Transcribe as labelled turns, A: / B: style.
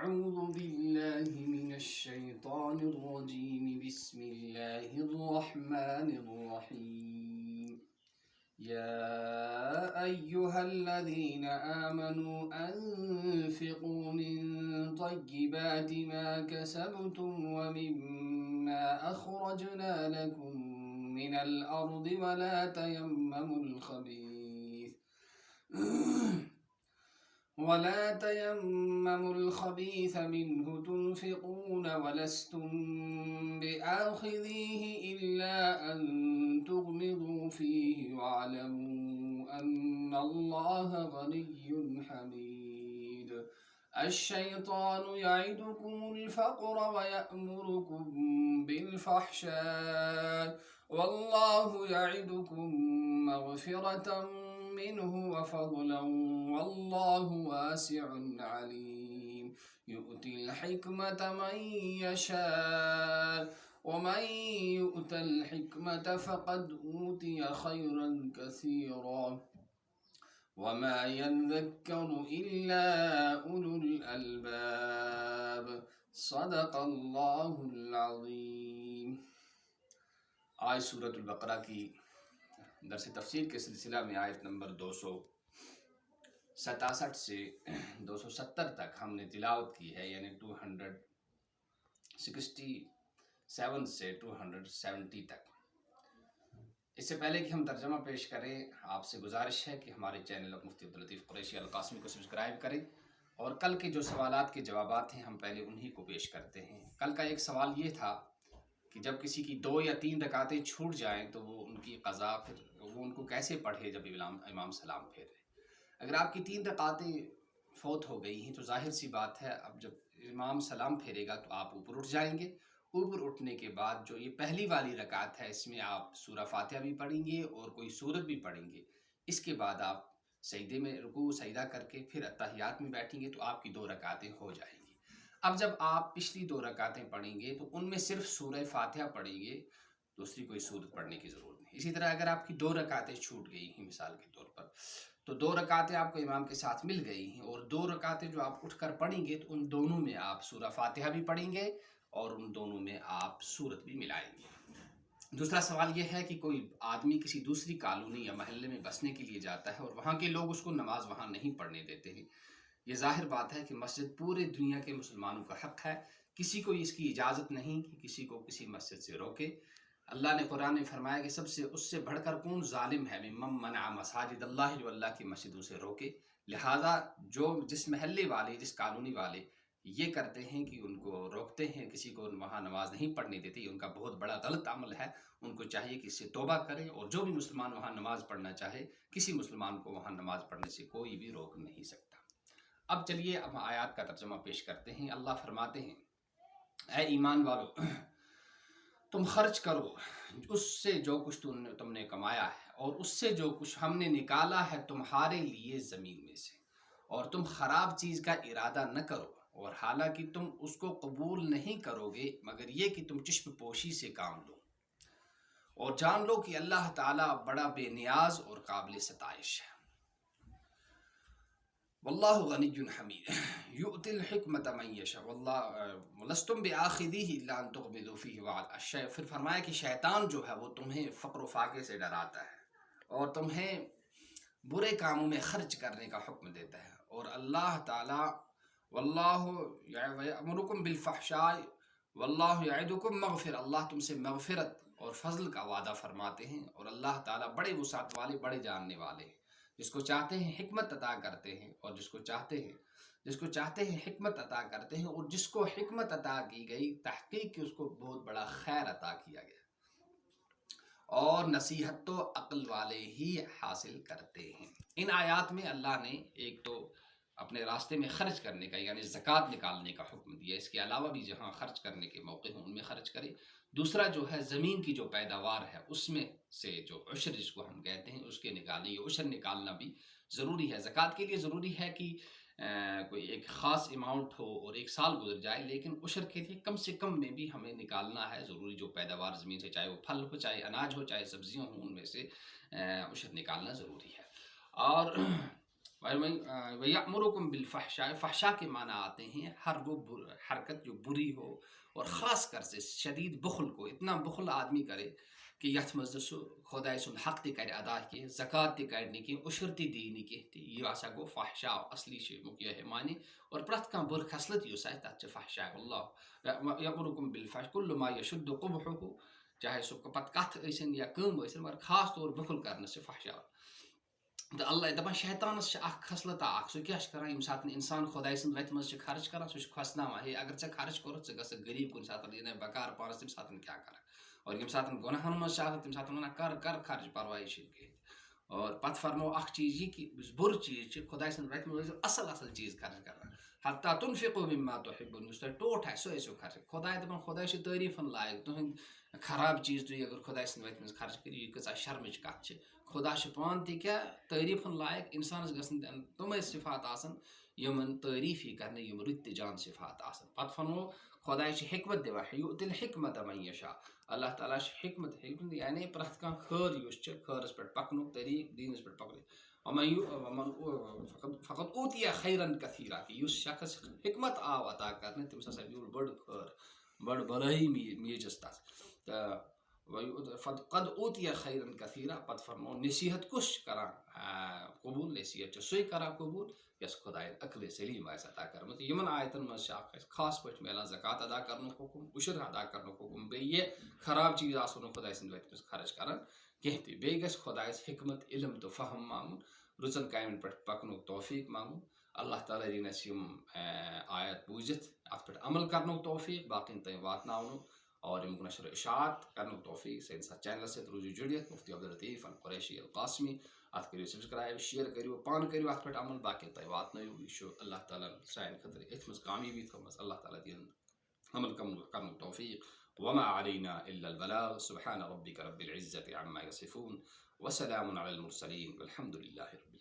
A: أعوذ بالله من الشيطان الرجيم بسم الله الرحمن الرحيم يا أيها الذين آمنوا أنفقوا من طيبات ما كسبتم ومما أخرجنا لكم من الأرض ولا تيمموا الخبيث منه تنفقون ولستم بآخذيه إلا أن تغمضوا فيه واعلموا أن الله غني حميد الشيطان يعدكم الفقر ويأمركم بالفحشاء والله يعدكم مغفرة منه وفضلا والله واسع عليم يؤتي الحكمة من يشاء ومن يؤت الحكمة فقد أوتي خيرا كثيرا وما يذكر إلا أولو الألباب صدق اللہ العظیم۔ آج سورۃ البقرہ کی درس تفسیر کے سلسلہ میں آیت نمبر 267 سے 270 تک ہم نے تلاوت کی ہے، یعنی 267 سے 270 تک۔ اس سے پہلے کہ ہم ترجمہ پیش کریں، آپ سے گزارش ہے کہ ہمارے چینل مفتی عبداللطیف قریشی القاسمی کو سبسکرائب کریں، اور کل کے جو سوالات کے جوابات ہیں ہم پہلے انہی کو پیش کرتے ہیں۔ کل کا ایک سوال یہ تھا کہ جب کسی کی 2 یا 3 رکعتیں چھوٹ جائیں تو وہ ان کی قضا پھر وہ ان کو کیسے پڑھے جب امام سلام پھیرے۔ اگر آپ کی 3 رکعتیں فوت ہو گئی ہیں تو ظاہر سی بات ہے، اب جب امام سلام پھیرے گا تو آپ اوپر اٹھ جائیں گے۔ اوپر اٹھنے کے بعد جو یہ پہلی والی رکعت ہے، اس میں آپ سورہ فاتحہ بھی پڑھیں گے اور کوئی سورت بھی پڑھیں گے۔ اس کے بعد آپ سجدے میں رکوع سجدہ کر کے پھر اتحیات میں بیٹھیں گے تو آپ کی 2 رکعتیں ہو جائیں گی۔ اب جب آپ پچھلی 2 رکعتیں پڑھیں گے تو ان میں صرف سورہ فاتحہ پڑھیں گے، دوسری کوئی سورت پڑھنے کی ضرورت نہیں۔ اسی طرح اگر آپ کی 2 رکعتیں چھوٹ گئی ہیں مثال کے طور پر، تو 2 رکعتیں آپ کو امام کے ساتھ مل گئی ہیں، اور 2 رکعتیں جو آپ اٹھ کر پڑھیں گے تو ان دونوں میں آپ سورہ فاتحہ بھی پڑھیں گے اور ان دونوں میں آپ سورت بھی ملائیں گے۔ دوسرا سوال یہ ہے کہ کوئی آدمی کسی دوسری کالونی یا محلے میں بسنے کے لیے جاتا ہے اور وہاں کے لوگ اس کو نماز وہاں نہیں پڑھنے دیتے ہیں۔ یہ ظاہر بات ہے کہ مسجد پورے دنیا کے مسلمانوں کا حق ہے، کسی کو اس کی اجازت نہیں کہ کسی کو کسی مسجد سے روکے۔ اللہ نے قرآن میں فرمایا کہ اس سے بڑھ کر کون ظالم ہے، ممن منع مساجد اللہ، جو اللہ کی مسجدوں سے روکے۔ لہٰذا جس محلے والے، جس کالونی والے یہ کرتے ہیں کہ ان کو روکتے ہیں، کسی کو وہاں نماز نہیں پڑھنے دیتے، یہ ان کا بہت بڑا غلط عمل ہے۔ ان کو چاہیے کہ اس سے توبہ کریں، اور جو بھی مسلمان وہاں نماز پڑھنا چاہے، کسی مسلمان کو وہاں نماز پڑھنے سے کوئی بھی روک نہیں سکتا۔ اب چلیے اب آیات کا ترجمہ پیش کرتے ہیں۔ اللہ فرماتے ہیں، اے ایمان والو، تم خرچ کرو اس سے جو کچھ تم نے کمایا ہے، اور اس سے جو کچھ ہم نے نکالا ہے تمہارے لیے زمین میں سے، اور تم خراب چیز کا ارادہ نہ کرو، اور حالانکہ تم اس کو قبول نہیں کرو گے مگر یہ کہ تم چشم پوشی سے کام لو، اور جان لو کہ اللہ تعالیٰ بڑا بے نیاز اور قابل ستائش ہے۔ واللہ غنی حمید یؤتی الحکمت من یشاء ولستم بآخذیہ الا ان تغمضوا فیہ پھر فرمایا کہ شیطان جو ہے وہ تمہیں فقر و فاقے سے ڈراتا ہے اور تمہیں برے کاموں میں خرچ کرنے کا حکم دیتا ہے، اور اللہ تعالیٰ واللہ یأمرکم بالفحشاء واللہ یعدکم مغفرۃ، اللہ تم سے مغفرت اور فضل کا وعدہ فرماتے ہیں، اور اللہ تعالیٰ بڑے وسعت والے، بڑے جاننے والے ہیں۔ جس کو چاہتے ہیں حکمت عطا کرتے ہیں، اور جس کو چاہتے ہیں حکمت عطا کرتے ہیں، اور جس کو حکمت عطا کی گئی تحقیق کہ اس کو بہت بڑا خیر عطا کیا گیا، اور نصیحت تو عقل والے ہی حاصل کرتے ہیں۔ ان آیات میں اللہ نے ایک تو اپنے راستے میں خرچ کرنے کا، یعنی زکوٰۃ نکالنے کا حکم دیا، اس کے علاوہ بھی جہاں خرچ کرنے کے موقع ہوں ان میں خرچ کرے۔ دوسرا جو ہے زمین کی جو پیداوار ہے اس میں سے جو عشر جس کو ہم کہتے ہیں اس کے نکالنے، یہ عشر نکالنا بھی ضروری ہے۔ زکوٰۃ کے لیے ضروری ہے کہ کوئی ایک خاص اماؤنٹ ہو اور 1 سال گزر جائے، لیکن عشر کے لیے کم سے کم میں بھی ہمیں نکالنا ہے ضروری، جو پیداوار زمین سے، چاہے وہ پھل ہو، چاہے اناج ہو، چاہے سبزیاں ہوں، ان میں سے عشر نکالنا ضروری ہے۔ اور وَيَأْمُرُكُمْ بِالْفَحْشَاءِ، فحشا کے معنی آتے ہیں ہر وہ حرکت جو بری ہو، اور خاص کر سے شدید بخل کو، اتنا بخل آدمی کرے کہ یتھ مز سہ خدائے سن حق تہ کر ادا کی، زکات تہ کڑ کی، عشر تہ دی نہ کی، یہ ہسا گو فحشا اصلی شیمک یہ معنی، اور پرت کھانا بر خصلت اس آئے تک فحشا اللہ یأمرکم بالفحش کل ما یشد قبحہ، چاہے سہ پتہ کتھ ٲسِن یا کٲم ٲسِن، مگر خاص طور بخل کرنے سے فحشا. تو اللہ دپان شیطانس اخ خصلت اخ، سہ کیا کران یم سات انسان خدائے سند وتہ مز خرچ کران، سہ کھسناوان ہے اگر ژے خرچ کورتھ ژٕ گژھکھ غریب کُنہِ ساتہٕ یہ بکار پانس تمہِ ساتہٕ کیا کرکھ، اور یم ساتہٕ گۄناہن منٛز چھِ آسان تمہِ ساتہٕ ونان کر خرچ پرواے چھُنہٕ کینٛہہ. اور پتہٕ فرمو اخ چیز یہ کہ یُس بُرٕ چیز چھُ خدائے سٕنٛدِ وتہِ منٛز ٲسِو اصل چیز خرچ کران، حتیٰ تُنفقوا مما تحبون، یُس تۄہہِ ٹوٹھ آسہِ سُہ ٲسِو خرچ. خداے دپان خداے چھُ تعریفن لایق، تُہنٛدۍ خراب چیز تُہۍ اگر خداے سٕنٛدِ وتہِ منٛز خرچ کٔرِو یہ کۭژاہ شرمٕچ کتھ چھِ. خدا چھُ پانہٕ تہِ کیٛاہ تعریفن لایق، انسانس گژھن تِمے صفات آسن یمن تعریف یی کرنہٕ یم رٕتۍ تہِ جان صفات آسن. پتہٕ فرمو خداے چھُ حکمت دِوان، یؤتی الحکمۃ من یشاء، اللہ تعالیٰ چھُ حکمت یعنی پرٛٮ۪تھ کانٛہہ خٲر یُس چھُ خٲرس پٮ۪ٹھ پکنُک طریٖقہٕ، دیٖنس پٮ۪ٹھ پکنُک. فقط اوتیہ خیرن کثیرا، کہ یُس شخص حکمت آو عطا کرنہٕ تٔمِس ہسا میوٗل بٔڑ خٲر، بٔڑ بلٲیی میٖجِس تتھ. تہٕ قد اوتیہ خیرن کثیرا، پتہٕ فرمو نصیحت کُس چھُ کران قبوٗل، نصیحت چھُ سُے کران قبوٗل یس خدایَن عقلِ سلیٖم آسہِ عطا کٔرمٕژ. یِمن آیتن منٛز چھِ اکھ خاص پٲٹھۍ میلان زکات ادا کرنُک حکم، عشر ادا کرنُک حکم، بیٚیہِ یہِ خراب چیٖز آسو نہٕ خداے سٕنٛدِ وتہِ منٛز خرچ کران کینٛہہ تہِ. بیٚیہِ گژھِ خدایس حکمت علم تہٕ فہم مانگُن، رٕژن کامٮ۪ن پٮ۪ٹھ پکنُک توفیٖق مانگُن. اللہ تعالیٰ دِیِن اَسہِ یِم آیت بوٗزِتھ اتھ پٮ۪ٹھ عمل کرنُک توفیٖق، باقین تام واتناونُک، اور امیُک نشر و اشاعت کرنُک توفیٖق. سٲنِس اتھ چینلس سۭتۍ روٗزِو جُڑِتھ، مفتی عبداللطیف القریشی القاسمی. اتھ کٔرِو سبسکرایب، شیئر کٔرِو، پانہٕ کٔرِو اتھ پٮ۪ٹھ عمل، باقین تام واتنٲیِو. یہِ چھُ اللہ تعالیٰ ہن سانہِ خٲطرٕ أتھۍ منٛز کامیٲبی تھٲومٕژ. اللہ تعالیٰ دِیِن عمل کرنُک توفیٖق. وما علينا الا البلاغ. سبحان ربك رب العزة عما يصفون، وسلام على المرسلين، والحمد لله رب العالمين.